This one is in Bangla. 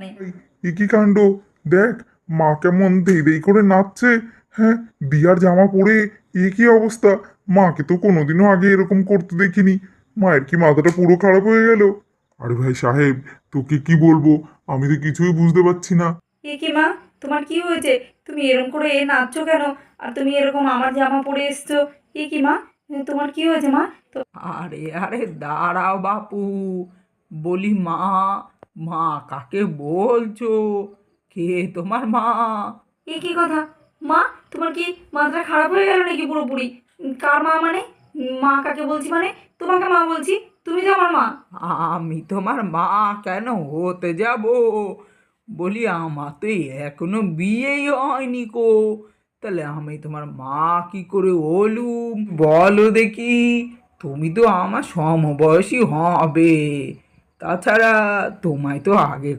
এই, এ কি কাণ্ড! দেখ, মা কেমন দেই দেই করে নাচছে। হ্যাঁ, বিয়ার জামা পরে এ কি অবস্থা! মাকে তো কোনোদিনও আগে এরকম করতে দেখিনি। মায়ের কি মাথাটা পুরো খারাপ হয়ে গেল? আরে ভাই সাহেব, তোকে কি বলবো, আমি তো কিছুই বুঝতে পারছি না। এ কি মা, তোমার কি হয়েছে? তুমি এরকম করে নাচছো কেন? আর তুমি এরকম আমার জামা পরে এসছো? এ কি মা, তোমার কি হয়েছে মা? তো আরে আরে দাঁড়াও বাপু, বলি মা, মা কাকে বলছো? কে তোমার মা? এ কি কথা? মা, তোমার কি মাথাটা খারাপ হয়ে গেল নাকি পুরোপুরি? কার মা মানে? মা কাকে বলছি মানে? তোমাকে মা বলছি, তুমি তো আমার মা। আমি তোমার মা কেন হতে যাব? বলি আমার তো এখনো বিয়েই হয়নি কো, তাহলে আমি তোমার মা কি করে হলুম বলো দেখি? তুমি তো আমার সমবয়সী হবে, তাছাড়া তোমায় তো আগে